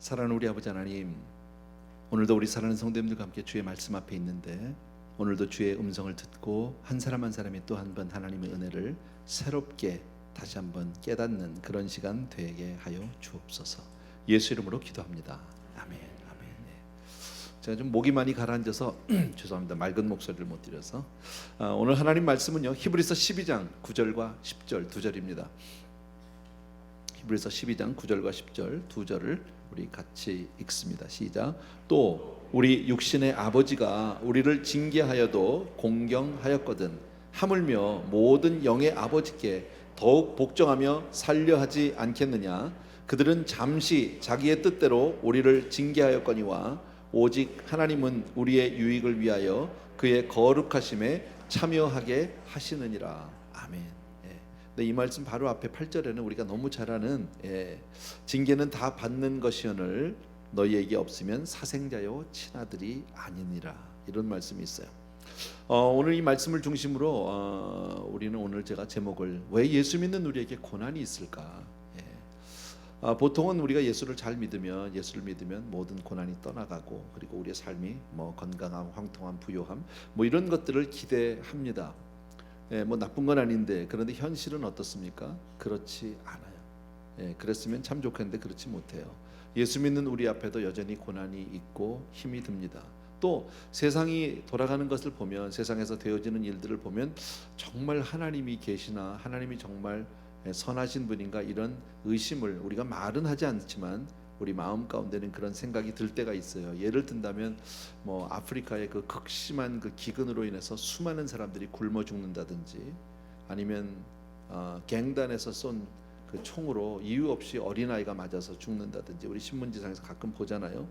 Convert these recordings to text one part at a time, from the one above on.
사랑하는 우리 아버지 하나님, 오늘도 우리 사랑하는 성도님들과 함께 주의 말씀 앞에 있는데, 오늘도 주의 음성을 듣고 한 사람 한 사람이 또 한 번 하나님의 은혜를 새롭게 다시 한번 깨닫는 그런 시간 되게 하여 주옵소서. 예수 이름으로 기도합니다. 아멘. 아멘. 네. 제가 좀 목이 많이 가라앉아서 죄송합니다. 맑은 목소리를 못 드려서. 오늘 하나님 말씀은요, 히브리서 12장 9절과 10절 두 절입니다. 히브리서 12장 9절과 10절 두 절을 우리 같이 읽습니다. 시작. 또 우리 육신의 아버지가 우리를 징계하여도 공경하였거든 하물며 모든 영의 아버지께 더욱 복종하며 살려하지 않겠느냐. 그들은 잠시 자기의 뜻대로 우리를 징계하였거니와 오직 하나님은 우리의 유익을 위하여 그의 거룩하심에 참여하게 하시느니라. 아멘. 네, 이 말씀 바로 앞에 8절에는 우리가 너무 잘 아는 징계는 다 받는 것이오늘 너희에게 없으면 사생자요 친아들이 아니니라, 이런 말씀이 있어요. 오늘 이 말씀을 중심으로 우리는 오늘 제가 제목을 왜 예수 믿는 우리에게 고난이 있을까? 보통은 우리가 예수를 믿으면 모든 고난이 떠나가고, 그리고 우리의 삶이 건강함, 황통함, 부요함 이런 것들을 기대합니다. 뭐 나쁜 건 아닌데, 그런데 현실은 어떻습니까? 그렇지 않아요. 그랬으면 참 좋겠는데 그렇지 못해요. 예수 믿는 우리 앞에도 여전히 고난이 있고 힘이 듭니다. 또 세상이 돌아가는 것을 보면, 세상에서 되어지는 일들을 보면 정말 하나님이 계시나, 하나님이 정말 선하신 분인가, 이런 의심을 우리가 말은 하지 않지만 우리 마음 가운데는 그런 생각이 들 때가 있어요. 예를 든다면 아프리카의 그 극심한 그 기근으로 인해서 수많은 사람들이 굶어 죽는다든지, 아니면 갱단에서 쏜 그 총으로 이유 없이 어린아이가 맞아서 죽는다든지, 우리 신문지상에서 가끔 보잖아요.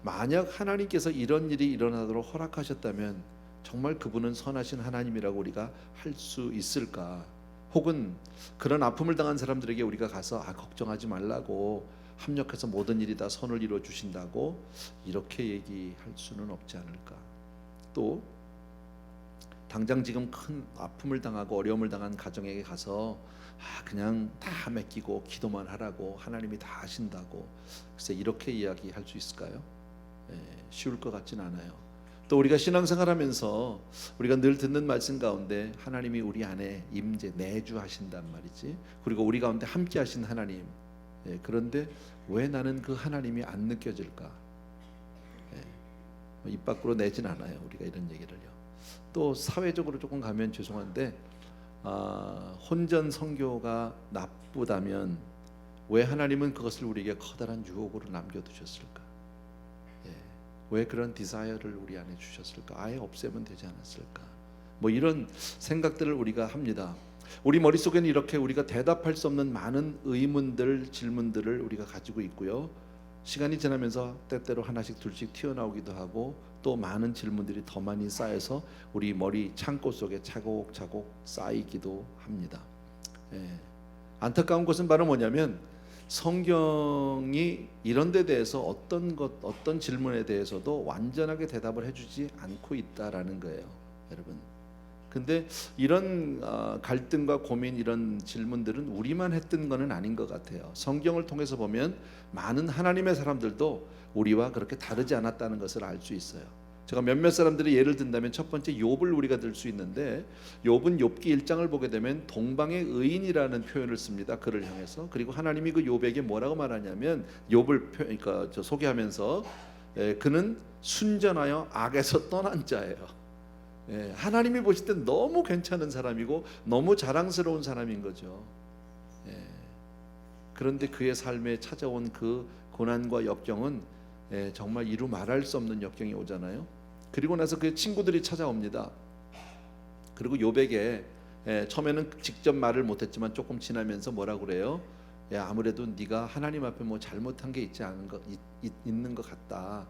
만약 하나님께서 이런 일이 일어나도록 허락하셨다면 정말 그분은 선하신 하나님이라고 우리가 할 수 있을까? 혹은 그런 아픔을 당한 사람들에게 우리가 가서 걱정하지 말라고 합력해서 모든 일이 다 선을 이루어 주신다고 이렇게 얘기할 수는 없지 않을까? 또 당장 지금 큰 아픔을 당하고 어려움을 당한 가정에게 가서 그냥 다 맡기고 기도만 하라고, 하나님이 다 하신다고, 글쎄 이렇게 이야기할 수 있을까요? 쉬울 것 같진 않아요. 또 우리가 신앙생활하면서 우리가 늘 듣는 말씀 가운데 하나님이 우리 안에 임재 내주하신단 말이지, 그리고 우리 가운데 함께 하신 하나님, 그런데 왜 나는 그 하나님이 안 느껴질까? 입 밖으로 내진 않아요, 우리가 이런 얘기를요. 또 사회적으로 조금 가면 죄송한데, 혼전 선교가 나쁘다면 왜 하나님은 그것을 우리에게 커다란 유혹으로 남겨두셨을까? 왜 그런 디자이어를 우리 안에 주셨을까? 아예 없애면 되지 않았을까? 이런 생각들을 우리가 합니다. 우리 머릿속에는 이렇게 우리가 대답할 수 없는 많은 의문들, 질문들을 우리가 가지고 있고요. 시간이 지나면서 때때로 하나씩 둘씩 튀어나오기도 하고, 또 많은 질문들이 더 많이 쌓여서 우리 머리 창고 속에 차곡차곡 쌓이기도 합니다. 안타까운 것은 바로 뭐냐면, 성경이 이런 데 대해서 어떤 질문에 대해서도 완전하게 대답을 해주지 않고 있다라는 거예요, 여러분. 근데 이런 갈등과 고민, 이런 질문들은 우리만 했던 거는 아닌 것 같아요. 성경을 통해서 보면 많은 하나님의 사람들도 우리와 그렇게 다르지 않았다는 것을 알 수 있어요. 제가 몇몇 사람들의 예를 든다면, 첫 번째 욥을 우리가 들 수 있는데, 욥은 욥기 1장을 보게 되면 동방의 의인이라는 표현을 씁니다, 그를 향해서. 그리고 하나님이 그 욥에게 뭐라고 말하냐면, 욥을 소개하면서 그는 순전하여 악에서 떠난 자예요. 하나님이 보실 때 너무 괜찮은 사람이고 너무 자랑스러운 사람인 거죠. 그런데 그의 삶에 찾아온 그 고난과 역경은 정말 이루 말할 수 없는 역경이 오잖아요. 그리고 나서 그의 친구들이 찾아옵니다. 그리고 욥에게 처음에는 직접 말을 못했지만 조금 지나면서 뭐라고 그래요? 아무래도 네가 하나님 앞에 잘못한 게 있는 것 같다.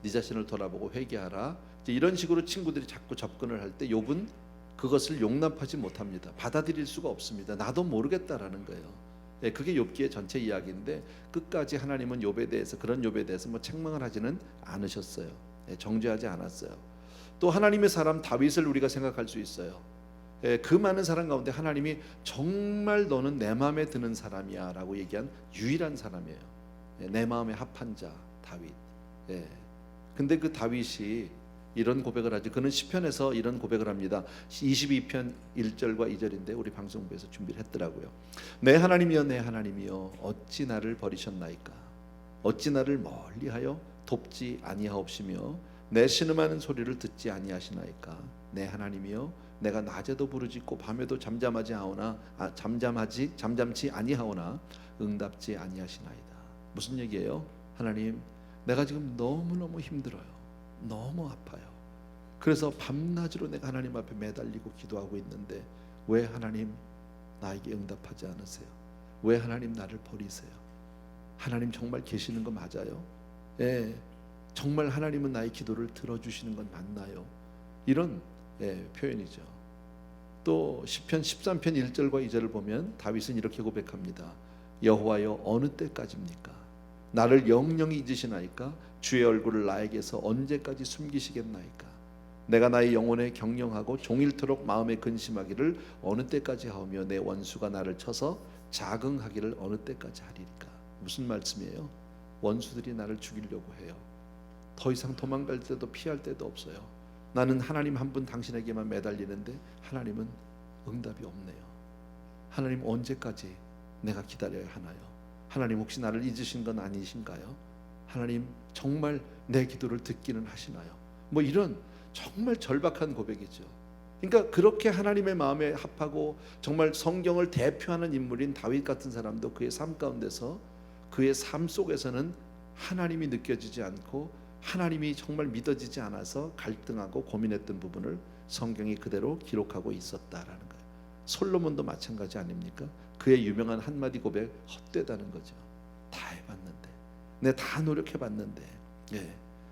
네 자신을 돌아보고 회개하라. 이런 식으로 친구들이 자꾸 접근을 할 때 욥은 그것을 용납하지 못합니다. 받아들일 수가 없습니다. 나도 모르겠다라는 거예요. 그게 욥기의 전체 이야기인데, 끝까지 하나님은 욥에 대해서, 그런 욥에 대해서 책망을 하지는 않으셨어요. 정죄하지 않았어요. 또 하나님의 사람 다윗을 우리가 생각할 수 있어요. 그 많은 사람 가운데 하나님이 정말 너는 내 마음에 드는 사람이야 라고 얘기한 유일한 사람이에요. 내 마음에 합한 자 다윗. 예. 근데 그 다윗이 이런 고백을 하죠. 그는 시편에서 이런 고백을 합니다. 22편 1절과 2절인데 우리 방송부에서 준비를 했더라고요. 내 하나님이여 내 하나님이여 어찌 나를 버리셨나이까. 어찌 나를 멀리하여 돕지 아니하옵시며 내 신음하는 소리를 듣지 아니하시나이까. 내 하나님이여 내가 낮에도 부르짖고 밤에도 잠잠치 아니하오나 응답지 아니하시나이다. 무슨 얘기예요? 하나님, 내가 지금 너무너무 힘들어요. 너무 아파요. 그래서 밤낮으로 내가 하나님 앞에 매달리고 기도하고 있는데 왜 하나님 나에게 응답하지 않으세요? 왜 하나님 나를 버리세요? 하나님 정말 계시는 거 맞아요? 예, 정말 하나님은 나의 기도를 들어주시는 건 맞나요? 이런 표현이죠. 또 시편 13편 1절과 2절을 보면 다윗은 이렇게 고백합니다. 여호와여 어느 때까지입니까? 나를 영영히 잊으시나이까? 주의 얼굴을 나에게서 언제까지 숨기시겠나이까? 내가 나의 영혼에 경영하고 종일토록 마음에 근심하기를 어느 때까지 하오며 내 원수가 나를 쳐서 자긍하기를 어느 때까지 하리까? 무슨 말씀이에요? 원수들이 나를 죽이려고 해요. 더 이상 도망갈 데도 피할 데도 없어요. 나는 하나님 한 분 당신에게만 매달리는데 하나님은 응답이 없네요. 하나님 언제까지 내가 기다려야 하나요? 하나님 혹시 나를 잊으신 건 아니신가요? 하나님 정말 내 기도를 듣기는 하시나요? 뭐 이런 정말 절박한 고백이죠. 그러니까 그렇게 하나님의 마음에 합하고 정말 성경을 대표하는 인물인 다윗 같은 사람도 그의 삶 가운데서 그의 삶 속에서는 하나님이 느껴지지 않고 하나님이 정말 믿어지지 않아서 갈등하고 고민했던 부분을 성경이 그대로 기록하고 있었다라는 거예요. 솔로몬도 마찬가지 아닙니까? 그의 유명한 한마디 고백, 헛되다는 거죠. 다 해봤는데, 내 다 노력해봤는데,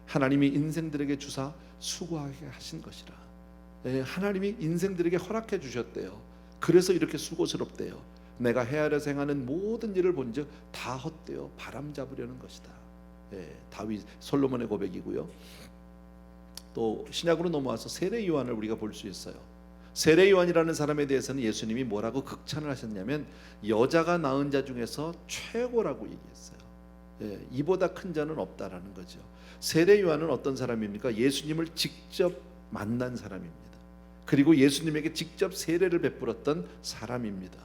하나님이 인생들에게 주사 수고하게 하신 것이라. 하나님이 인생들에게 허락해 주셨대요. 그래서 이렇게 수고스럽대요. 내가 헤아려서 행하는 모든 일을 본즉 다 헛되어 바람 잡으려는 것이다. 다윗 솔로몬의 고백이고요. 또 신약으로 넘어와서 세례 요한을 우리가 볼 수 있어요. 세례 요한이라는 사람에 대해서는 예수님이 뭐라고 극찬을 하셨냐면 여자가 낳은 자 중에서 최고라고 얘기했어요. 이보다 큰 자는 없다라는 거죠. 세례 요한은 어떤 사람입니까? 예수님을 직접 만난 사람입니다. 그리고 예수님에게 직접 세례를 베풀었던 사람입니다.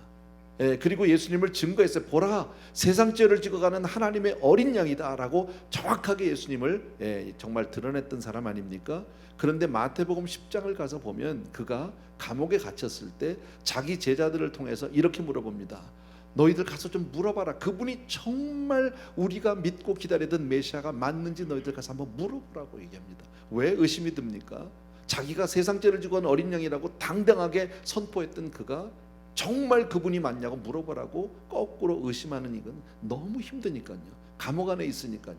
그리고 예수님을 증거했어요. 보라, 세상 죄를 지고가는 하나님의 어린 양이다라고 정확하게 예수님을 정말 드러냈던 사람 아닙니까? 그런데 마태복음 10장을 가서 보면 그가 감옥에 갇혔을 때 자기 제자들을 통해서 이렇게 물어봅니다. 너희들 가서 좀 물어봐라. 그분이 정말 우리가 믿고 기다리던 메시아가 맞는지 너희들 가서 한번 물어보라고 얘기합니다. 왜 의심이 듭니까? 자기가 세상 죄를 지고 간 어린 양이라고 당당하게 선포했던 그가 정말 그분이 맞냐고 물어보라고 거꾸로 의심하는 이건 너무 힘드니까요. 감옥 안에 있으니까요.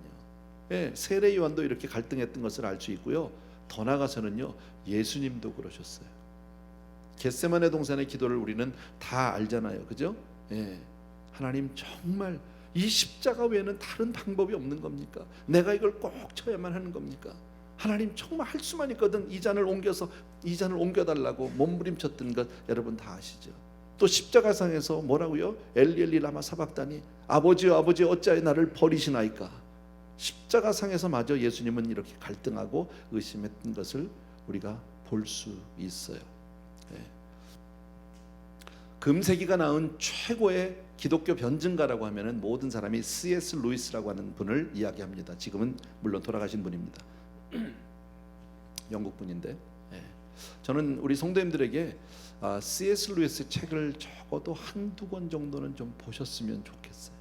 세례 요한도 이렇게 갈등했던 것을 알 수 있고요. 더 나아가서는요, 예수님도 그러셨어요. 겟세마네 동산의 기도를 우리는 다 알잖아요, 그죠? 하나님 정말 이 십자가 외에는 다른 방법이 없는 겁니까? 내가 이걸 꼭 쳐야만 하는 겁니까? 하나님 정말 할 수만 있거든 이 잔을 옮겨달라고 몸부림쳤던 것 여러분 다 아시죠? 또 십자가상에서 뭐라고요? 엘리 엘리 라마 사박다니, 아버지여 아버지여 어찌하여 나를 버리시나이까. 십자가상에서 마저 예수님은 이렇게 갈등하고 의심했던 것을 우리가 볼 수 있어요. 금세기가 낳은 최고의 기독교 변증가라고 하면은 모든 사람이 C.S. 루이스라고 하는 분을 이야기합니다. 지금은 물론 돌아가신 분입니다. 영국 분인데, 저는 우리 성도님들에게 C.S. 루이스 책을 적어도 한두 권 정도는 좀 보셨으면 좋겠어요.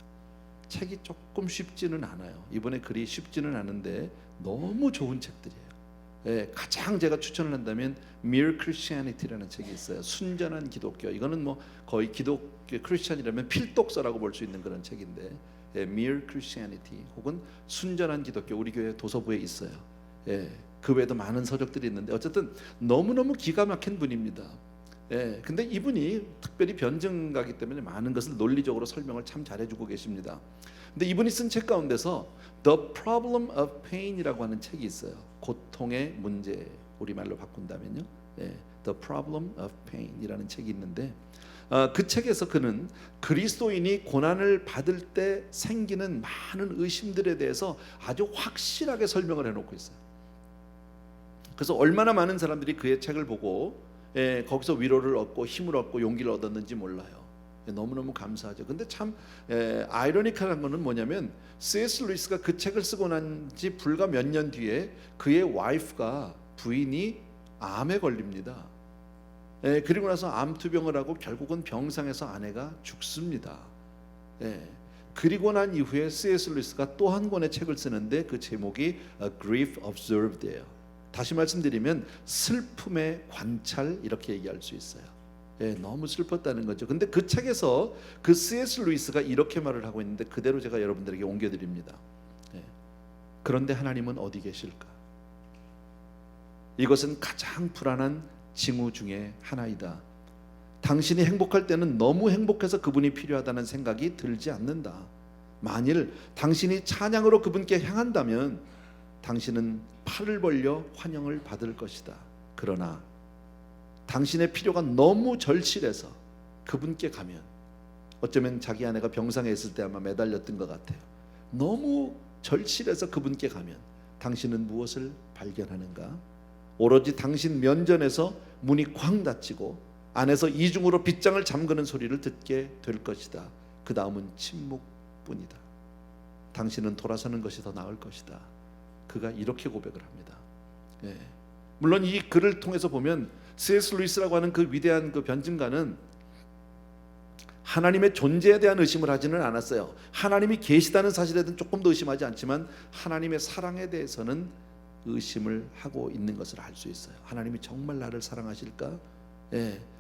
책이 조금 쉽지는 않아요. 이번에 글이 쉽지는 않은데 너무 좋은 책들이에요. 가장 제가 추천을 한다면 Mere Christianity라는 책이 있어요. 순전한 기독교. 이거는 뭐 거의 기독교 크리스찬이라면 필독서라고 볼 수 있는 그런 책인데, Mere Christianity 혹은 순전한 기독교, 우리 교회 도서부에 있어요. 그 외에도 많은 서적들이 있는데 어쨌든 너무너무 기가 막힌 분입니다. 근데 이분이 특별히 변증가기 때문에 많은 것을 논리적으로 설명을 참 잘해주고 계십니다. 근데 이분이 쓴 책 가운데서 The Problem of Pain이라고 하는 책이 있어요. 고통의 문제, 우리말로 바꾼다면요, The Problem of Pain이라는 책이 있는데 그 책에서 그는 그리스도인이 고난을 받을 때 생기는 많은 의심들에 대해서 아주 확실하게 설명을 해놓고 있어요. 그래서 얼마나 많은 사람들이 그의 책을 보고 거기서 위로를 얻고 힘을 얻고 용기를 얻었는지 몰라요. 너무너무 감사하죠. 근데 참 아이러니컬한 거는 뭐냐면 C.S. 루이스가 그 책을 쓰고 난 지 불과 몇 년 뒤에 그의 와이프가 부인이 암에 걸립니다. 그리고 나서 암투병을 하고 결국은 병상에서 아내가 죽습니다. 그리고 난 이후에 C.S. 루이스가 또 한 권의 책을 쓰는데 그 제목이 A Grief Observed예요. 다시 말씀드리면 슬픔의 관찰 이렇게 얘기할 수 있어요. 너무 슬펐다는 거죠. 근데 그 책에서 그 C.S. 루이스가 이렇게 말을 하고 있는데 그대로 제가 여러분들에게 옮겨드립니다. 그런데 하나님은 어디 계실까? 이것은 가장 불안한 징후 중에 하나이다. 당신이 행복할 때는 너무 행복해서 그분이 필요하다는 생각이 들지 않는다. 만일 당신이 찬양으로 그분께 향한다면 당신은 팔을 벌려 환영을 받을 것이다. 그러나 당신의 필요가 너무 절실해서 그분께 가면, 어쩌면 자기 아내가 병상에 있을 때 아마 매달렸던 것 같아요. 너무 절실해서 그분께 가면 당신은 무엇을 발견하는가? 오로지 당신 면전에서 문이 쾅 닫히고 안에서 이중으로 빗장을 잠그는 소리를 듣게 될 것이다. 그 다음은 침묵뿐이다. 당신은 돌아서는 것이 더 나을 것이다. 그가 이렇게 고백을 합니다. 물론 이 글을 통해서 보면 C.S. 루이스라고 하는 그 위대한 그 변증가는 하나님의 존재에 대한 의심을 하지는 않았어요. 하나님이 계시다는 사실에 대해서는 조금 더 의심하지 않지만 하나님의 사랑에 대해서는 의심을 하고 있는 것을 알 수 있어요. 하나님이 정말 나를 사랑하실까?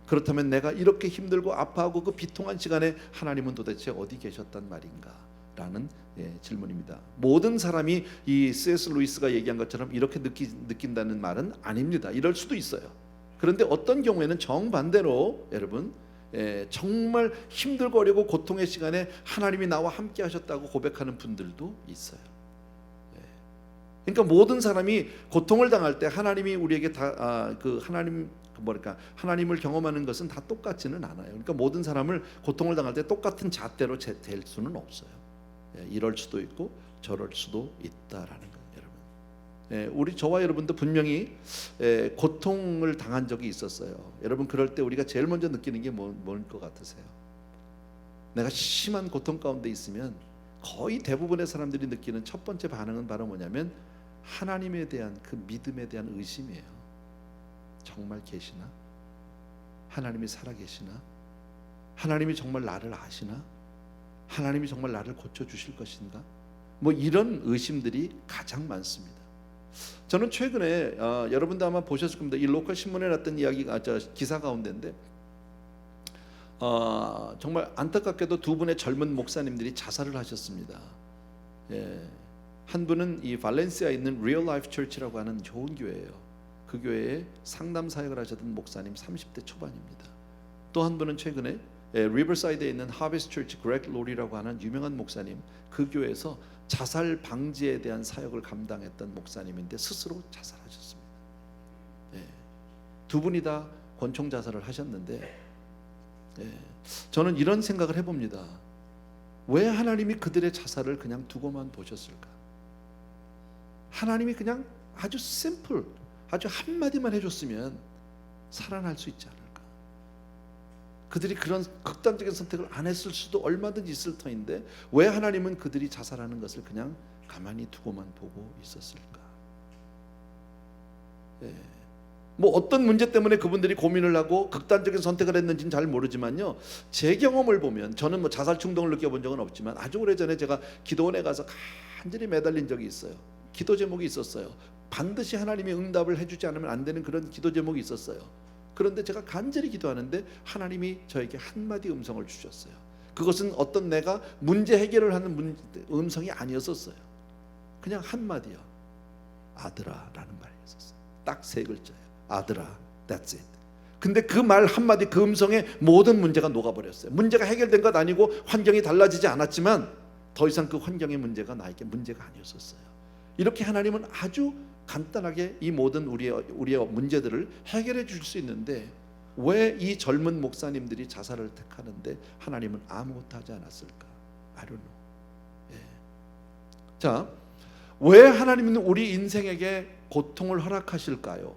그렇다면 내가 이렇게 힘들고 아파하고 그 비통한 시간에 하나님은 도대체 어디 계셨단 말인가? 라는 질문입니다. 모든 사람이 이 C.S. 루이스가 얘기한 것처럼 이렇게 느낀다는 말은 아닙니다. 이럴 수도 있어요. 그런데 어떤 경우에는 정반대로 여러분 정말 힘들고 어렵고 고통의 시간에 하나님이 나와 함께 하셨다고 고백하는 분들도 있어요. 그러니까 모든 사람이 고통을 당할 때 하나님이 우리에게 하나님을 경험하는 것은 다 똑같지는 않아요. 그러니까 모든 사람을 고통을 당할 때 똑같은 잣대로 될 수는 없어요. 이럴 수도 있고 저럴 수도 있다라는 거예요, 여러분. 우리 저와 여러분도 분명히 고통을 당한 적이 있었어요. 여러분 그럴 때 우리가 제일 먼저 느끼는 게 뭘 것 같으세요? 내가 심한 고통 가운데 있으면 거의 대부분의 사람들이 느끼는 첫 번째 반응은 바로 뭐냐면 하나님에 대한 그 믿음에 대한 의심이에요. 정말 계시나? 하나님이 살아계시나? 하나님이 정말 나를 아시나? 하나님이 정말 나를 고쳐주실 것인가? 뭐 이런 의심들이 가장 많습니다. 저는 최근에 여러분도 아마 보셨을 겁니다. 이 로컬 신문에 났던 이야기가 기사 가운데인데 정말 안타깝게도 두 분의 젊은 목사님들이 자살을 하셨습니다. 한 분은 이 발렌시아에 있는 Real Life Church라고 하는 좋은 교회예요. 그 교회에 상담 사역을 하셨던 목사님 30대 초반입니다. 또 한 분은 최근에 리버사이드에 있는 하베스트 처치 그렉 로리라고 하는 유명한 목사님, 그 교회에서 자살 방지에 대한 사역을 감당했던 목사님인데 스스로 자살하셨습니다. 두 분이 다 권총 자살을 하셨는데 저는 이런 생각을 해봅니다. 왜 하나님이 그들의 자살을 그냥 두고만 보셨을까? 하나님이 그냥 아주 심플, 아주 한마디만 해줬으면 살아날 수 있지 않을까? 그들이 그런 극단적인 선택을 안 했을 수도 얼마든지 있을 터인데 왜 하나님은 그들이 자살하는 것을 그냥 가만히 두고만 보고 있었을까? 뭐 어떤 문제 때문에 그분들이 고민을 하고 극단적인 선택을 했는지는 잘 모르지만요, 제 경험을 보면, 저는 뭐 자살 충동을 느껴본 적은 없지만 아주 오래전에 제가 기도원에 가서 간절히 매달린 적이 있어요. 기도 제목이 있었어요. 반드시 하나님이 응답을 해주지 않으면 안 되는 그런 기도 제목이 있었어요. 그런데 제가 간절히 기도하는데 하나님이 저에게 한마디 음성을 주셨어요. 그것은 어떤 내가 문제 해결을 하는 음성이 아니었었어요. 그냥 한마디요. 아들아 라는 말이었어요. 딱 세 글자예요. 아들아, that's it. 근데 그 말 한마디, 그 음성에 모든 문제가 녹아버렸어요. 문제가 해결된 것 아니고 환경이 달라지지 않았지만 더 이상 그 환경의 문제가 나에게 문제가 아니었었어요. 이렇게 하나님은 아주 간단하게 이 모든 우리의 문제들을 해결해 줄 수 있는데 왜 이 젊은 목사님들이 자살을 택하는데 하나님은 아무것도 하지 않았을까? I don't know. 자, 왜 하나님은 우리 인생에게 고통을 허락하실까요?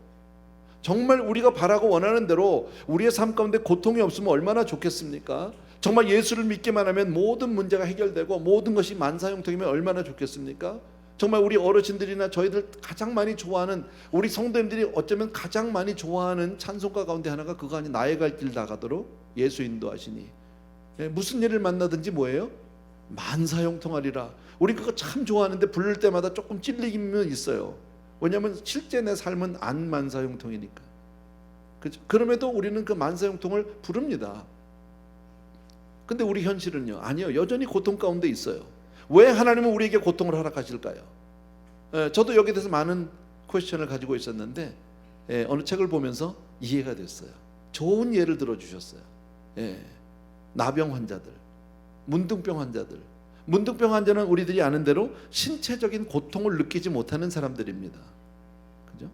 정말 우리가 바라고 원하는 대로 우리의 삶 가운데 고통이 없으면 얼마나 좋겠습니까? 정말 예수를 믿기만 하면 모든 문제가 해결되고 모든 것이 만사형통이면 얼마나 좋겠습니까? 정말 우리 어르신들이나 저희들 가장 많이 좋아하는, 우리 성도님들이 어쩌면 가장 많이 좋아하는 찬송가 가운데 하나가 그거 아니, 나의 갈 길 다가도록 예수 인도하시니. 무슨 일을 만나든지 뭐예요? 만사형통하리라. 우리 그거 참 좋아하는데 부를 때마다 조금 찔리기는 있어요. 왜냐하면 실제 내 삶은 안 만사형통이니까. 그죠? 그럼에도 우리는 그 만사형통을 부릅니다. 근데 우리 현실은요, 아니요, 여전히 고통 가운데 있어요. 왜 하나님은 우리에게 고통을 허락하실까요? 저도 여기에 대해서 많은 퀘스천을 가지고 있었는데 어느 책을 보면서 이해가 됐어요. 좋은 예를 들어주셨어요. 나병 환자들, 문둥병 환자들. 문둥병 환자는 우리들이 아는 대로 신체적인 고통을 느끼지 못하는 사람들입니다. 그죠?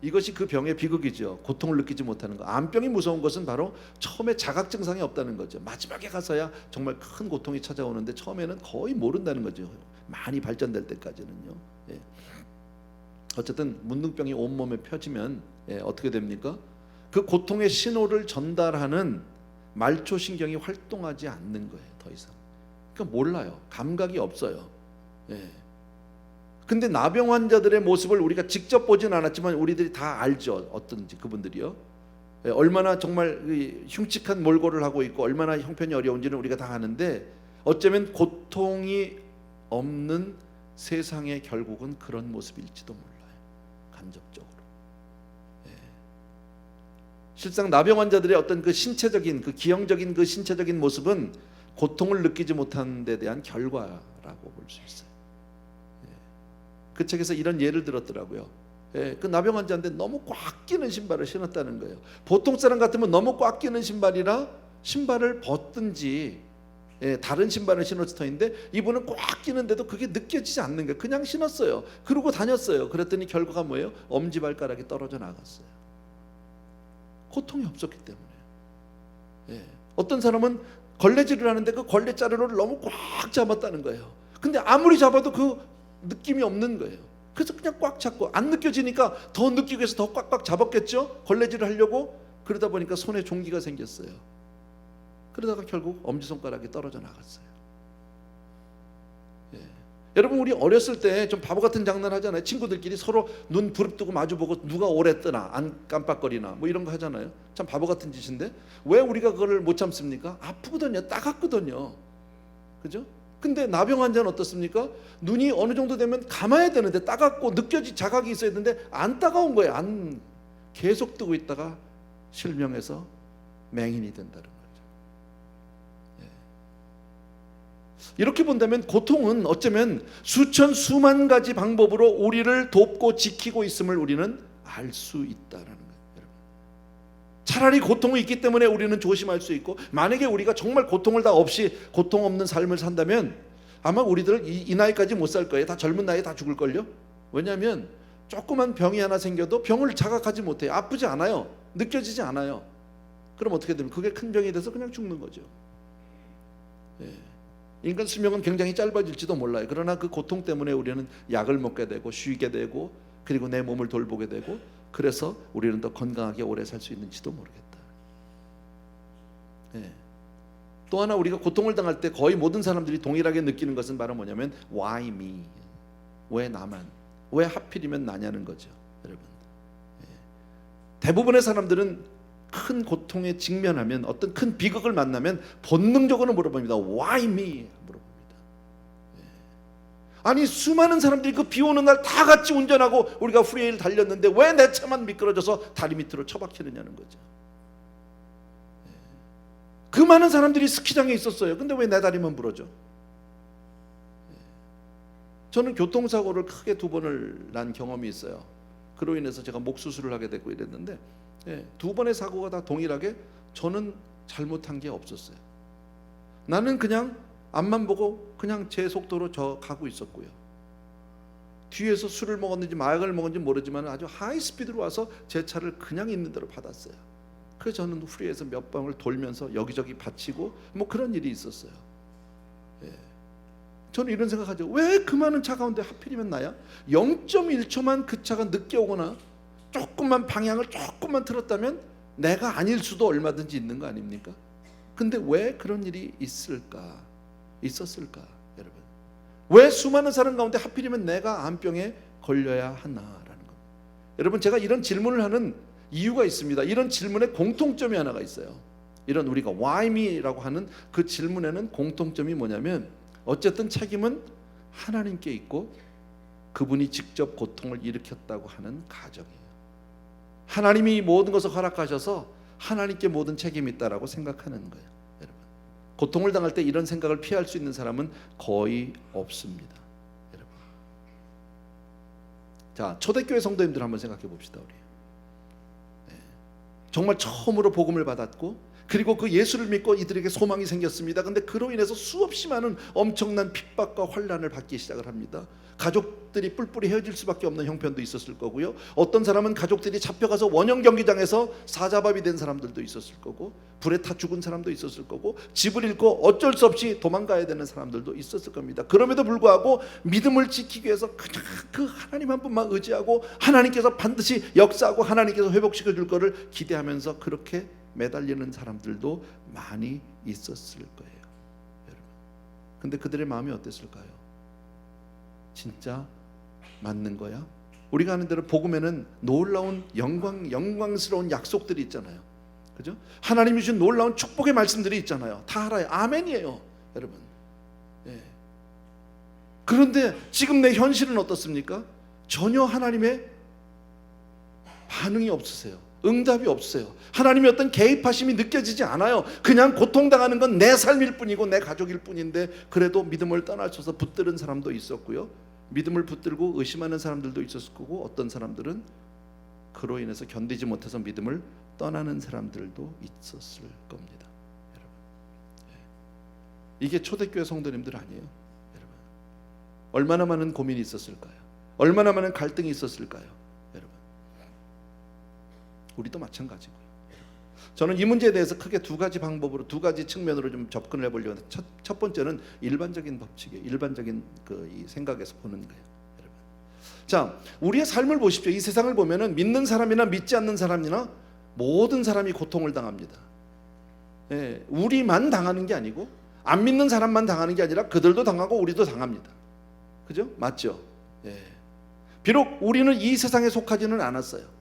이것이 그 병의 비극이죠. 고통을 느끼지 못하는 거. 암병이 무서운 것은 바로 처음에 자각 증상이 없다는 거죠. 마지막에 가서야 정말 큰 고통이 찾아오는데 처음에는 거의 모른다는 거죠. 많이 발전될 때까지는요. 어쨌든 문둥병이 온몸에 펴지면 어떻게 됩니까? 그 고통의 신호를 전달하는 말초신경이 활동하지 않는 거예요. 더 이상. 그러니까 몰라요. 감각이 없어요. 근데 나병 환자들의 모습을 우리가 직접 보진 않았지만 우리들이 다 알죠. 어떤지 그분들이요. 얼마나 정말 흉측한 몰골을 하고 있고 얼마나 형편이 어려운지는 우리가 다 아는데 어쩌면 고통이 없는 세상의 결국은 그런 모습일지도 몰라요. 간접적으로. 실상 나병 환자들의 어떤 그 신체적인, 그 기형적인 그 신체적인 모습은 고통을 느끼지 못하는 데 대한 결과라고 볼 수 있어요. 그 책에서 이런 예를 들었더라고요. 그 나병 환자인데 너무 꽉 끼는 신발을 신었다는 거예요. 보통 사람 같으면 너무 꽉 끼는 신발이라 신발을 벗든지 다른 신발을 신었을 터인데 이분은 꽉 끼는데도 그게 느껴지지 않는 거예요. 그냥 신었어요. 그러고 다녔어요. 그랬더니 결과가 뭐예요? 엄지발가락이 떨어져 나갔어요. 고통이 없었기 때문에. 어떤 사람은 걸레질을 하는데 그 걸레자루를 너무 꽉 잡았다는 거예요. 근데 아무리 잡아도 그 느낌이 없는 거예요. 그래서 그냥 꽉 잡고 안 느껴지니까 더 느끼기 위해서 더 꽉꽉 잡았겠죠. 걸레질을 하려고. 그러다 보니까 손에 종기가 생겼어요. 그러다가 결국 엄지손가락이 떨어져 나갔어요. 여러분, 우리 어렸을 때 좀 바보 같은 장난 하잖아요. 친구들끼리 서로 눈 부릅뜨고 마주보고 누가 오래 뜨나 안 깜빡거리나 뭐 이런 거 하잖아요. 참 바보 같은 짓인데 왜 우리가 그걸 못 참습니까? 아프거든요. 따갑거든요. 그죠? 근데 나병 환자는 어떻습니까? 눈이 어느 정도 되면 감아야 되는데 따갑고 자각이 있어야 되는데 안 따가운 거예요. 안 계속 뜨고 있다가 실명해서 맹인이 된다는 거죠. 이렇게 본다면 고통은 어쩌면 수만 가지 방법으로 우리를 돕고 지키고 있음을 우리는 알 수 있다라는 거예요. 여러분. 차라리 고통이 있기 때문에 우리는 조심할 수 있고, 만약에 우리가 정말 고통을 다 없이 고통 없는 삶을 산다면 아마 우리들 이 나이까지 못 살 거예요. 다 젊은 나이에 다 죽을걸요. 왜냐하면 조그만 병이 하나 생겨도 병을 자각하지 못해요. 아프지 않아요. 느껴지지 않아요. 그럼 어떻게 됩니까? 그게 큰 병이 돼서 그냥 죽는 거죠. 인간 수명은 굉장히 짧아질지도 몰라요. 그러나 그 고통 때문에 우리는 약을 먹게 되고 쉬게 되고 그리고 내 몸을 돌보게 되고, 그래서 우리는 더 건강하게 오래 살 수 있는지도 모르겠다. 또 하나, 우리가 고통을 당할 때 거의 모든 사람들이 동일하게 느끼는 것은 바로 뭐냐면 Why me? 왜 나만? 왜 하필이면 나냐는 거죠. 여러분, 대부분의 사람들은 큰 고통에 직면하면, 어떤 큰 비극을 만나면 본능적으로 물어봅니다. Why me? 물어봅니다. 아니, 수많은 사람들이 그 비 오는 날 다 같이 운전하고 우리가 프리웨이를 달렸는데 왜 내 차만 미끄러져서 다리 밑으로 처박히느냐는 거죠. 그 많은 사람들이 스키장에 있었어요. 근데 왜 내 다리만 부러져? 저는 교통사고를 크게 2번을 난 경험이 있어요. 그로 인해서 제가 목 수술을 하게 됐고 이랬는데 2번의 사고가 다 동일하게 저는 잘못한 게 없었어요. 나는 그냥 앞만 보고 그냥 제 속도로 저 가고 있었고요. 뒤에서 술을 먹었는지 마약을 먹었는지 모르지만 아주 하이스피드로 와서 제 차를 그냥 있는 대로 받았어요. 그래서 저는 후리에서 몇 방을 돌면서 여기저기 받치고 뭐 그런 일이 있었어요. 예. 저는 이런 생각하죠. 왜 그 많은 차 가운데 하필이면 나야? 0.1초만 그 차가 늦게 오거나 조금만 방향을 조금만 틀었다면 내가 아닐 수도 얼마든지 있는 거 아닙니까? 근데 왜 그런 일이 있었을까 여러분? 왜 수많은 사람 가운데 하필이면 내가 암병에 걸려야 하나라는 겁니다. 여러분, 제가 이런 질문을 하는 이유가 있습니다. 이런 질문에 공통점이 하나가 있어요. 이런 우리가 Why me라고 하는 그 질문에는 공통점이 뭐냐면 어쨌든 책임은 하나님께 있고 그분이 직접 고통을 일으켰다고 하는 가정이에요. 하나님이 모든 것을 허락하셔서 하나님께 모든 책임이 있다라고 생각하는 거예요. 여러분, 고통을 당할 때 이런 생각을 피할 수 있는 사람은 거의 없습니다. 여러분, 자, 초대교회 성도님들 한번 생각해 봅시다. 우리 정말 처음으로 복음을 받았고 그리고 그 예수를 믿고 이들에게 소망이 생겼습니다. 근데 그로 인해서 수없이 많은 엄청난 핍박과 환난을 받기 시작을 합니다. 가족들이 뿔뿔이 헤어질 수밖에 없는 형편도 있었을 거고요. 어떤 사람은 가족들이 잡혀가서 원형 경기장에서 사자밥이 된 사람들도 있었을 거고, 불에 타 죽은 사람도 있었을 거고, 집을 잃고 어쩔 수 없이 도망가야 되는 사람들도 있었을 겁니다. 그럼에도 불구하고 믿음을 지키기 위해서 그냥 그 하나님 한 분만 의지하고 하나님께서 반드시 역사하고 하나님께서 회복시켜 줄 거를 기대하면서 그렇게 매달리는 사람들도 많이 있었을 거예요, 여러분. 근데 그들의 마음이 어땠을까요? 진짜 맞는 거야? 우리가 아는 대로 복음에는 놀라운 영광스러운 약속들이 있잖아요, 그죠? 하나님이 주신 놀라운 축복의 말씀들이 있잖아요. 다 알아요. 아멘이에요, 여러분. 예. 그런데 지금 내 현실은 어떻습니까? 전혀 하나님의 반응이 없으세요. 응답이 없어요. 하나님의 어떤 개입하심이 느껴지지 않아요. 그냥 고통당하는 건 내 삶일 뿐이고 내 가족일 뿐인데 그래도 믿음을 떠나셔서 붙들은 사람도 있었고요, 믿음을 붙들고 의심하는 사람들도 있었을 거고, 어떤 사람들은 그로 인해서 견디지 못해서 믿음을 떠나는 사람들도 있었을 겁니다, 여러분. 이게 초대교회 성도님들 아니에요, 여러분. 얼마나 많은 고민이 있었을까요? 얼마나 많은 갈등이 있었을까요? 우리도 마찬가지고요. 저는 이 문제에 대해서 크게 두 가지 방법으로, 두 가지 측면으로 좀 접근을 해보려고 하는데, 첫 번째는 일반적인 법칙이에요. 일반적인 이 생각에서 보는 거예요, 여러분. 자, 우리의 삶을 보십시오. 이 세상을 보면은 믿는 사람이나 믿지 않는 사람이나 모든 사람이 고통을 당합니다. 예, 우리만 당하는 게 아니고 안 믿는 사람만 당하는 게 아니라 그들도 당하고 우리도 당합니다. 그죠? 맞죠? 예. 비록 우리는 이 세상에 속하지는 않았어요.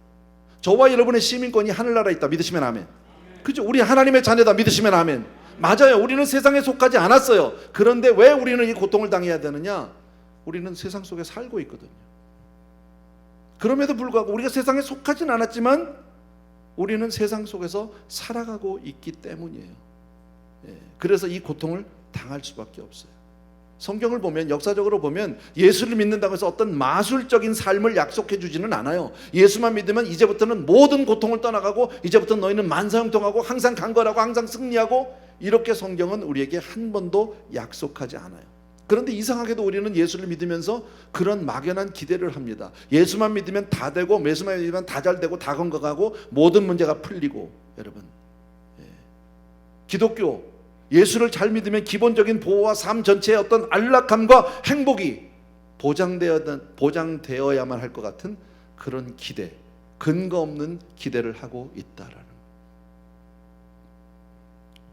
저와 여러분의 시민권이 하늘나라에 있다 믿으시면 아멘. 그죠? 우리 하나님의 자녀다 믿으시면 아멘. 맞아요. 우리는 세상에 속하지 않았어요. 그런데 왜 우리는 이 고통을 당해야 되느냐? 우리는 세상 속에 살고 있거든요. 그럼에도 불구하고 우리가 세상에 속하진 않았지만 우리는 세상 속에서 살아가고 있기 때문이에요. 그래서 이 고통을 당할 수밖에 없어요. 성경을 보면, 역사적으로 보면 예수를 믿는다고 해서 어떤 마술적인 삶을 약속해 주지는 않아요. 예수만 믿으면 이제부터는 모든 고통을 떠나가고 이제부터 너희는 만사형통하고 항상 강건하고 항상 승리하고, 이렇게 성경은 우리에게 한 번도 약속하지 않아요. 그런데 이상하게도 우리는 예수를 믿으면서 그런 막연한 기대를 합니다. 예수만 믿으면 다 되고, 예수만 믿으면 다 잘 되고, 다 건강하고, 모든 문제가 풀리고. 여러분, 기독교 예수를 잘 믿으면 기본적인 보호와 삶 전체의 어떤 안락함과 행복이 보장되어야만 할 것 같은 그런 기대, 근거 없는 기대를 하고 있다라는.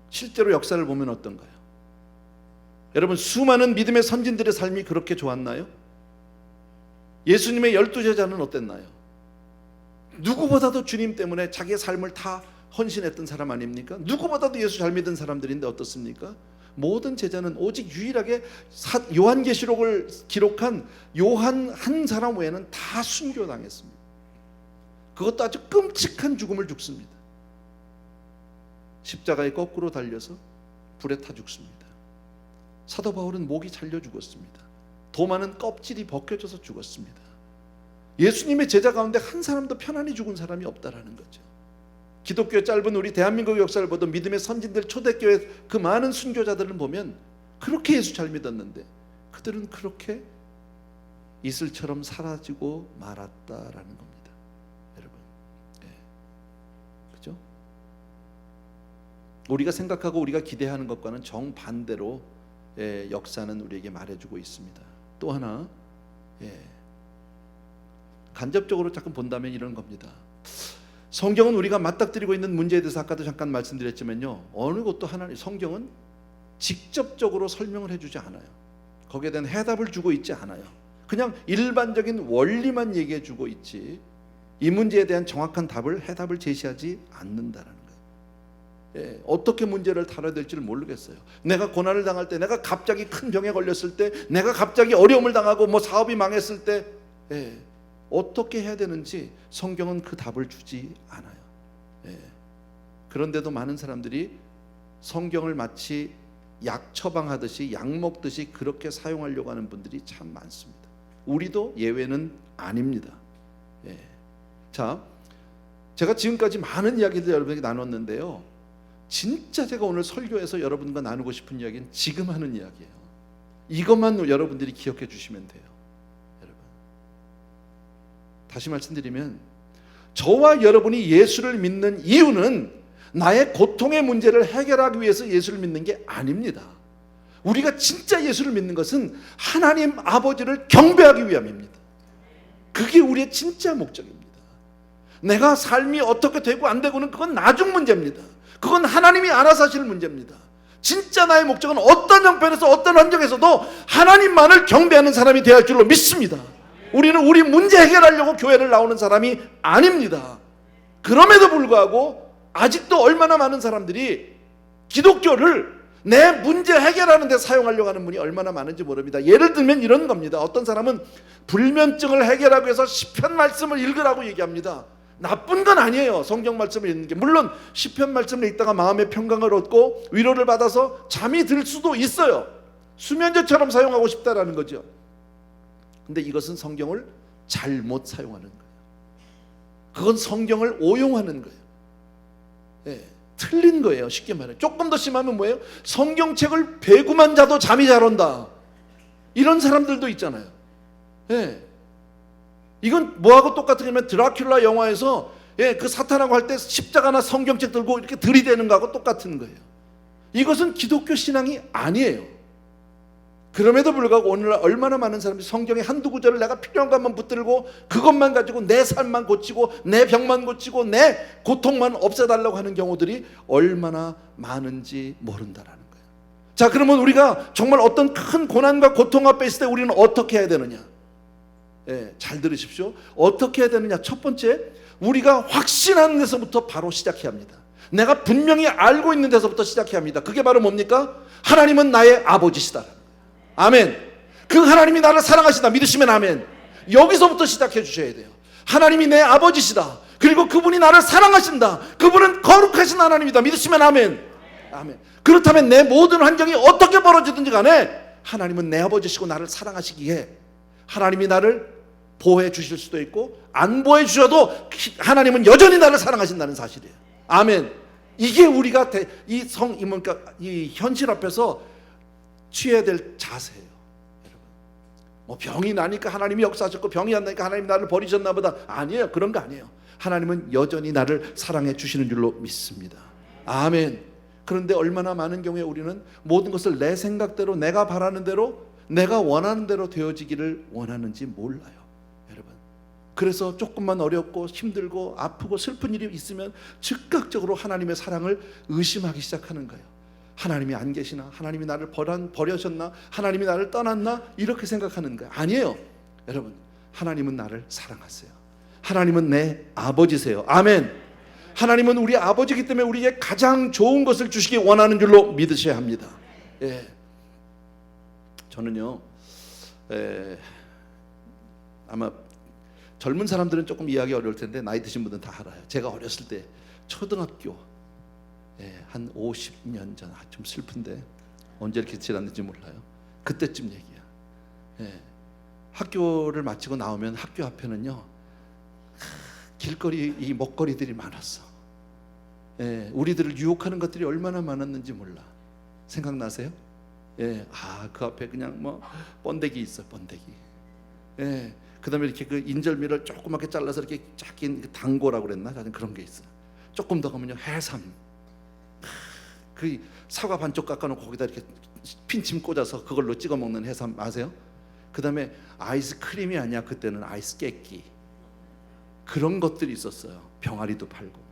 실제로 역사를 보면 어떤가요? 여러분, 수많은 믿음의 선진들의 삶이 그렇게 좋았나요? 예수님의 12제자는 어땠나요? 누구보다도 주님 때문에 자기의 삶을 다 헌신했던 사람 아닙니까? 누구보다도 예수 잘 믿은 사람들인데 어떻습니까? 모든 제자는 오직 유일하게 요한계시록을 기록한 요한 한 사람 외에는 다 순교당했습니다. 그것도 아주 끔찍한 죽음을 죽습니다. 십자가에 거꾸로 달려서 불에 타 죽습니다. 사도 바울은 목이 잘려 죽었습니다. 도마는 껍질이 벗겨져서 죽었습니다. 예수님의 제자 가운데 한 사람도 편안히 죽은 사람이 없다라는 거죠. 기독교의 짧은 우리 대한민국 역사를 보던 믿음의 선진들, 초대교회 그 많은 순교자들을 보면 그렇게 예수 잘 믿었는데 그들은 그렇게 이슬처럼 사라지고 말았다라는 겁니다. 여러분, 그죠? 우리가 생각하고 우리가 기대하는 것과는 정반대로 역사는 우리에게 말해주고 있습니다. 또 하나, 간접적으로 조금 본다면 이런 겁니다. 성경은 우리가 맞닥뜨리고 있는 문제에 대해서 아까도 잠깐 말씀드렸지만요, 어느 것도 하나님 성경은 직접적으로 설명을 해주지 않아요. 거기에 대한 해답을 주고 있지 않아요. 그냥 일반적인 원리만 얘기해주고 있지 이 문제에 대한 정확한 해답을 제시하지 않는다라는 거예요. 어떻게 문제를 다뤄야 될지를 모르겠어요. 내가 고난을 당할 때, 내가 갑자기 큰 병에 걸렸을 때, 내가 갑자기 어려움을 당하고 뭐 사업이 망했을 때 어떻게 해야 되는지 성경은 그 답을 주지 않아요. 그런데도 많은 사람들이 성경을 마치 약 처방하듯이, 약 먹듯이 그렇게 사용하려고 하는 분들이 참 많습니다. 우리도 예외는 아닙니다. 자, 제가 지금까지 많은 이야기들 여러분에게 나눴는데요, 진짜 제가 오늘 설교에서 여러분과 나누고 싶은 이야기는 지금 하는 이야기예요. 이것만 여러분들이 기억해 주시면 돼요. 여러분, 다시 말씀드리면, 저와 여러분이 예수를 믿는 이유는 나의 고통의 문제를 해결하기 위해서 예수를 믿는 게 아닙니다. 우리가 진짜 예수를 믿는 것은 하나님 아버지를 경배하기 위함입니다. 그게 우리의 진짜 목적입니다. 내가 삶이 어떻게 되고 안 되고는 그건 나중 문제입니다. 그건 하나님이 알아서 하실 문제입니다. 진짜 나의 목적은 어떤 형편에서 어떤 환경에서도 하나님만을 경배하는 사람이 되어야 할 줄로 믿습니다. 우리는 우리 문제 해결하려고 교회를 나오는 사람이 아닙니다. 그럼에도 불구하고 아직도 얼마나 많은 사람들이 기독교를 내 문제 해결하는 데 사용하려고 하는 분이 얼마나 많은지 모릅니다. 예를 들면 이런 겁니다. 어떤 사람은 불면증을 해결하기 위해서 시편 말씀을 읽으라고 얘기합니다. 나쁜 건 아니에요. 성경 말씀을 읽는 게. 물론 시편 말씀을 읽다가 마음의 평강을 얻고 위로를 받아서 잠이 들 수도 있어요. 수면제처럼 사용하고 싶다라는 거죠. 근데 이것은 성경을 잘못 사용하는 거예요. 그건 성경을 오용하는 거예요. 틀린 거예요. 쉽게 말해. 조금 더 심하면 뭐예요? 성경책을 배구만 자도 잠이 잘 온다, 이런 사람들도 있잖아요. 이건 뭐하고 똑같은 거냐면 드라큘라 영화에서 그 사탄하고 할 때 십자가나 성경책 들고 이렇게 들이대는 거하고 똑같은 거예요. 이것은 기독교 신앙이 아니에요. 그럼에도 불구하고 오늘날 얼마나 많은 사람들이 성경의 한두 구절을 내가 필요한 것만 붙들고 그것만 가지고 내 삶만 고치고 내 병만 고치고 내 고통만 없애달라고 하는 경우들이 얼마나 많은지 모른다라는 거예요. 자, 그러면 우리가 정말 어떤 큰 고난과 고통 앞에 있을 때 우리는 어떻게 해야 되느냐? 잘 들으십시오. 어떻게 해야 되느냐? 첫 번째, 우리가 확신하는 데서부터 바로 시작해야 합니다. 내가 분명히 알고 있는 데서부터 시작해야 합니다. 그게 바로 뭡니까? 하나님은 나의 아버지시다. 아멘. 그 하나님이 나를 사랑하시다 믿으시면 아멘. 여기서부터 시작해 주셔야 돼요. 하나님이 내 아버지시다. 그리고 그분이 나를 사랑하신다. 그분은 거룩하신 하나님이다 믿으시면 아멘. 아멘. 그렇다면 내 모든 환경이 어떻게 벌어지든지 간에 하나님은 내 아버지시고 나를 사랑하시기에 하나님이 나를 보호해 주실 수도 있고 안 보호해 주셔도 하나님은 여전히 나를 사랑하신다는 사실이에요. 아멘. 이게 우리가 이 현실 앞에서 취해야 될 자세예요. 여러분, 뭐 병이 나니까 하나님이 역사하셨고 병이 안 나니까 하나님이 나를 버리셨나 보다. 아니에요. 그런 거 아니에요. 하나님은 여전히 나를 사랑해 주시는 줄로 믿습니다. 아멘. 그런데 얼마나 많은 경우에 우리는 모든 것을 내 생각대로, 내가 바라는 대로, 내가 원하는 대로 되어지기를 원하는지 몰라요. 여러분, 그래서 조금만 어렵고 힘들고 아프고 슬픈 일이 있으면 즉각적으로 하나님의 사랑을 의심하기 시작하는 거예요. 하나님이 안 계시나? 하나님이 나를 버려셨나? 하나님이 나를 떠났나? 이렇게 생각하는 거예요. 아니에요. 여러분, 하나님은 나를 사랑하세요. 하나님은 내 아버지세요. 아멘. 하나님은 우리 아버지이기 때문에 우리에게 가장 좋은 것을 주시기 원하는 줄로 믿으셔야 합니다. 저는요, 아마 젊은 사람들은 조금 이해하기 어려울 텐데 나이 드신 분들은 다 알아요. 제가 어렸을 때 초등학교 한 50년 전, 좀 슬픈데 언제 이렇게 지났는지 몰라요. 그때쯤 얘기야. 학교를 마치고 나오면 학교 앞에는요, 길거리 이 먹거리들이 많았어. 우리들을 유혹하는 것들이 얼마나 많았는지 몰라. 생각나세요? 그 앞에 그냥 뭐 번데기 있어, 번데기. 예. 그다음에 이렇게 그 인절미를 조그맣게 잘라서 이렇게 쫙 낀 당고라고 그랬나? 하여튼 그런 게 있어. 조금 더 가면요 해삼. 그 사과 반쪽 깎아놓고 거기다 이렇게 핀침 꽂아서 그걸로 찍어 먹는 해삼 아세요? 그다음에 아이스크림이 아니야, 그때는 아이스 깨끼. 그런 것들이 있었어요. 병아리도 팔고.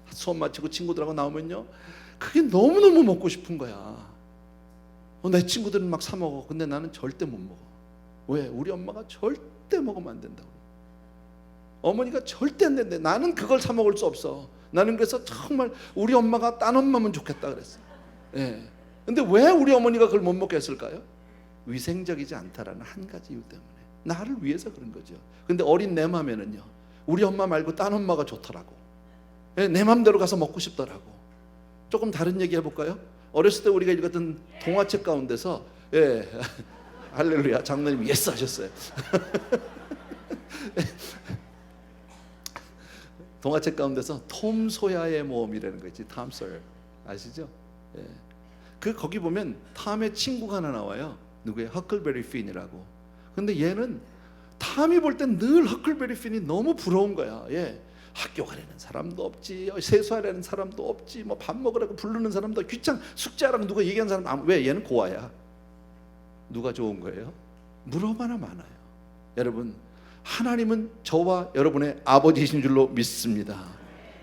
수업 마치고 친구들하고 나오면요 그게 너무너무 먹고 싶은 거야. 내 친구들은 막 사 먹어. 근데 나는 절대 못 먹어. 왜? 우리 엄마가 절대 먹으면 안 된다고. 어머니가 절대 안 된대. 나는 그걸 사 먹을 수 없어. 나는 그래서 정말 우리 엄마가 딴 엄마면 좋겠다 그랬어. 예. 근데 왜 우리 어머니가 그걸 못 먹게 했을까요? 위생적이지 않다라는 한 가지 이유 때문에. 나를 위해서 그런 거죠. 근데 어린 내 맘에는요 우리 엄마 말고 딴 엄마가 좋더라고. 예, 내 맘대로 가서 먹고 싶더라고. 조금 다른 얘기 해볼까요? 어렸을 때 우리가 읽었던 동화책 가운데서 예, 할렐루야, 장로님 예스 하셨어요. 동화책 가운데서 톰 소야의 모험이라는 거 있지. 톰 소야 아시죠? 예. 그 거기 보면 탐의 친구가 하나 나와요. 누구예요? 허클베리 핀이라고. 근데 얘는 탐이 볼 땐 늘 허클베리 핀이 너무 부러운 거야. 예. 학교 가려는 사람도 없지, 세수하려는 사람도 없지, 뭐 밥 먹으라고 부르는 사람도 귀찮, 숙제하라고 누가 얘기하는 사람 왜? 얘는 고아야. 누가 좋은 거예요? 물어봐나 많아요. 여러분, 하나님은 저와 여러분의 아버지이신 줄로 믿습니다.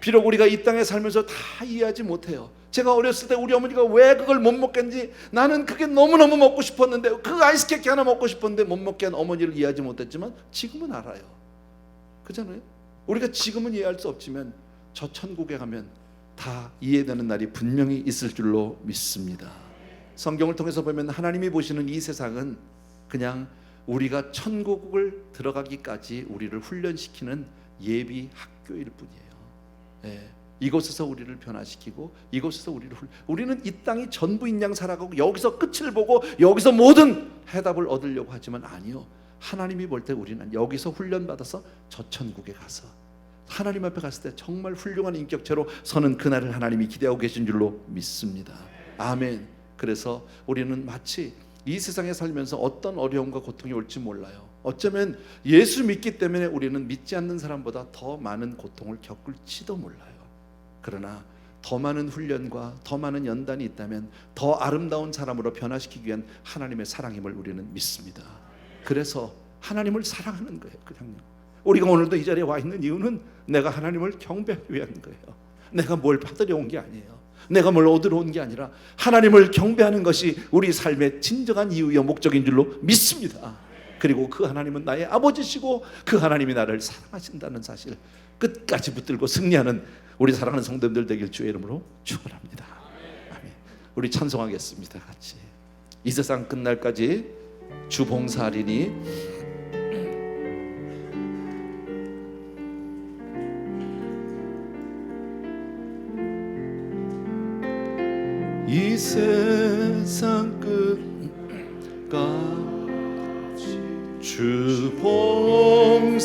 비록 우리가 이 땅에 살면서 다 이해하지 못해요. 제가 어렸을 때 우리 어머니가 왜 그걸 못 먹겠는지, 나는 그게 너무너무 먹고 싶었는데, 그 아이스 케이크 하나 먹고 싶었는데 못 먹게 한 어머니를 이해하지 못했지만 지금은 알아요. 그잖아요. 우리가 지금은 이해할 수 없지만 저 천국에 가면 다 이해되는 날이 분명히 있을 줄로 믿습니다. 성경을 통해서 보면 하나님이 보시는 이 세상은 그냥 우리가 천국을 들어가기까지 우리를 훈련시키는 예비 학교일 뿐이에요. 예. 이곳에서 우리를 변화시키고 이곳에서 우리는 이 땅이 전부인 양 살아가고 여기서 끝을 보고 여기서 모든 해답을 얻으려고 하지만 아니요, 하나님이 볼 때 우리는 여기서 훈련받아서 저 천국에 가서 하나님 앞에 갔을 때 정말 훌륭한 인격체로 서는 그날을 하나님이 기대하고 계신 줄로 믿습니다. 아멘. 그래서 우리는 마치 이 세상에 살면서 어떤 어려움과 고통이 올지 몰라요. 어쩌면 예수 믿기 때문에 우리는 믿지 않는 사람보다 더 많은 고통을 겪을지도 몰라요. 그러나 더 많은 훈련과 더 많은 연단이 있다면 더 아름다운 사람으로 변화시키기 위한 하나님의 사랑임을 우리는 믿습니다. 그래서 하나님을 사랑하는 거예요. 그냥요. 우리가 오늘도 이 자리에 와 있는 이유는 내가 하나님을 경배하기 위한 거예요. 내가 뭘 받으려 온 게 아니에요. 내가 뭘 얻으러 온 게 아니라 하나님을 경배하는 것이 우리 삶의 진정한 이유여 목적인 줄로 믿습니다. 그리고 그 하나님은 나의 아버지시고 그 하나님이 나를 사랑하신다는 사실 끝까지 붙들고 승리하는 우리 사랑하는 성도님들 되길 주의 이름으로 축원합니다. 아멘. 우리 찬송하겠습니다. 같이. 이 세상 끝날까지 주 봉사하리니 이 세상 끝까지 주 봉사하리니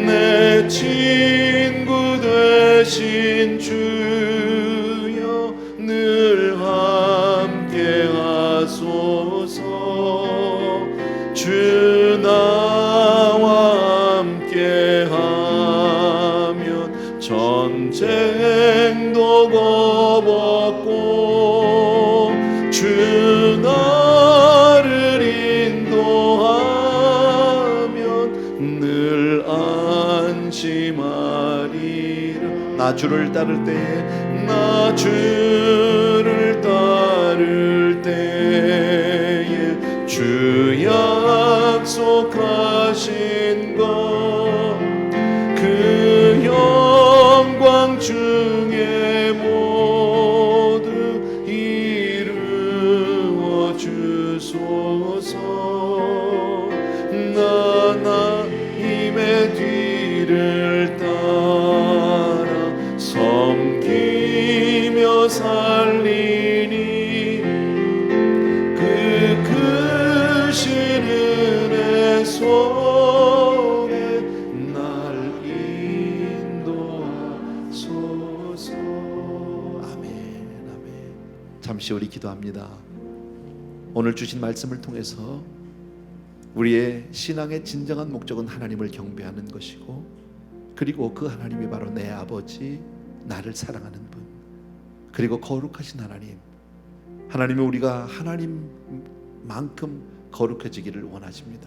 내 친구 되신 주여 늘 함께 하소서. 주 나와 함께 하면 전쟁도 겁없고 주 나를 인도하면 늘 안심하리라. 나 주를 따를 때에 나 주를 따를 때에 주 약속하신 것 그 영광 중에 모두 이루어 주소서. 나 힘의 뒤를 따라 섬기며 살리니 그 크신 은혜 속에 날 인도하소서. 아멘. 아멘. 잠시 우리 기도합니다. 오늘 주신 말씀을 통해서 우리의 신앙의 진정한 목적은 하나님을 경배하는 것이고, 그리고 그 하나님이 바로 내 아버지, 나를 사랑하는 분, 그리고 거룩하신 하나님, 하나님은 우리가 하나님만큼 거룩해지기를 원하십니다.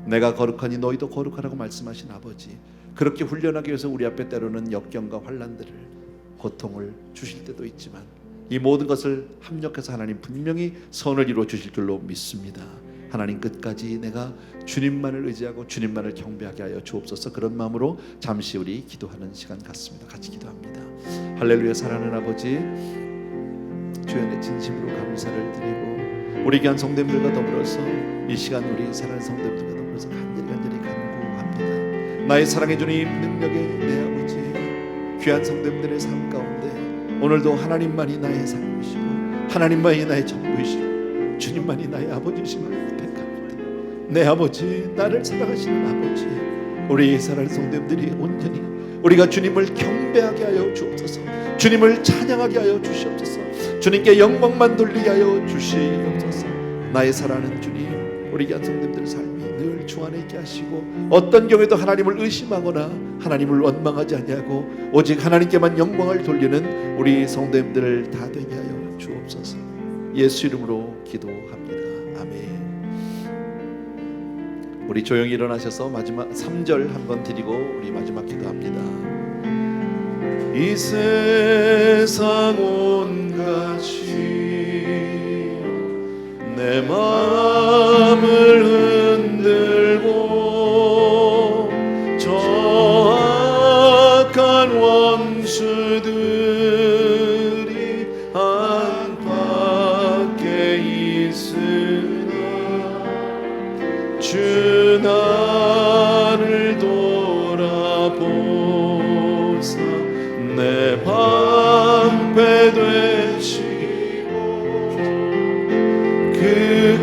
내가 거룩하니 너희도 거룩하라고 말씀하신 아버지, 그렇게 훈련하기 위해서 우리 앞에 때로는 역경과 환난들을, 고통을 주실 때도 있지만 이 모든 것을 합력해서 하나님 분명히 선을 이루어 주실 줄로 믿습니다. 하나님, 끝까지 내가 주님만을 의지하고 주님만을 경배하게 하여 주옵소서. 그런 마음으로 잠시 우리 기도하는 시간 갖습니다. 같이 기도합니다. 할렐루야. 사랑하는 아버지, 주의 은혜 진심으로 감사를 드리고, 우리 귀한 성도님들과 더불어서 이 시간 우리 사랑하는 성도님들과 더불어서 간절히 간구합니다. 나의 사랑의 주님, 능력의 내 아버지, 귀한 성도님들의 삶 가운데 오늘도 하나님만이 나의 삶이시고 하나님만이 나의 전부이시고 주님만이 나의 아버지심을 고백합니다. 내 아버지, 나를 사랑하시는 아버지, 우리 사랑하는 성도님들이 온전히 우리가 주님을 경배하게 하여 주옵소서. 주님을 찬양하게 하여 주시옵소서. 주님께 영광만 돌리게 하여 주시옵소서. 나의 사랑하는 주님, 우리 귀한 성도님들의 삶이 늘 주 안에 있게 하시고, 어떤 경우에도 하나님을 의심하거나 하나님을 원망하지 아니하고 오직 하나님께만 영광을 돌리는 우리 성도님들을 다 되게 하여 주옵소서. 예수 이름으로 기도합니다. 아멘. 우리 조용히 일어나셔서 마지막 3절 한번 드리고 우리 마지막 기도합니다. 이 세상 온 것이 내 마음을 흔들고 저 악한 원수들이 안팎에 있으니 주 나를 돌아보사 내 방패 되시고 그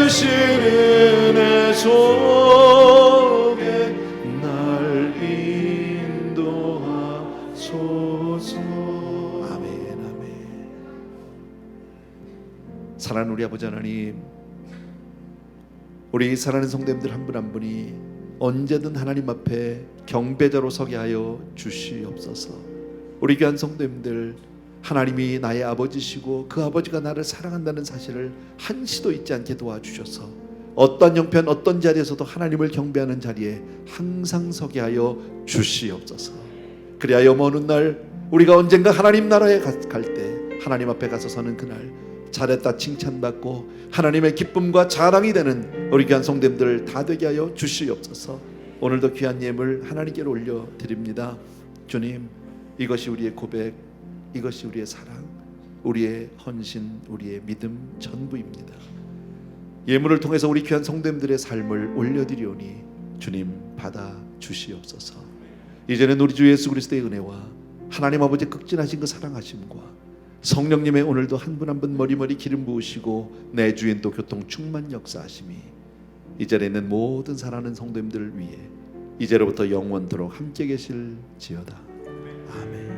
크신 은혜 속에 날 인도하소서. 아멘, 아멘. 사랑하는 우리 아버지 하나님, 우리 사랑하는 성도님들 한 분 한 분이 언제든 하나님 앞에 경배자로 서게 하여 주시옵소서. 우리 귀한 성도님들, 하나님이 나의 아버지시고 그 아버지가 나를 사랑한다는 사실을 한시도 잊지 않게 도와주셔서 어떤 형편 어떤 자리에서도 하나님을 경배하는 자리에 항상 서게 하여 주시옵소서. 그리하여 먼 날 우리가 언젠가 하나님 나라에 갈 때 하나님 앞에 가서 서는 그날 잘했다 칭찬받고 하나님의 기쁨과 자랑이 되는 우리 귀한 성도님들 다 되게 하여 주시옵소서. 오늘도 귀한 예물 하나님께 올려드립니다. 주님, 이것이 우리의 고백, 이것이 우리의 사랑, 우리의 헌신, 우리의 믿음 전부입니다. 예물을 통해서 우리 귀한 성도님들의 삶을 올려드리오니 주님 받아 주시옵소서. 이제는 우리 주 예수 그리스도의 은혜와 하나님 아버지 극진하신 그 사랑하심과 성령님의 오늘도 한 분 한 분 머리머리 기름 부으시고 내 주인 또 교통 충만 역사하심이 이 자리에 있는 모든 사랑하는 성도님들을 위해 이제로부터 영원토록 함께 계실지어다. 아멘.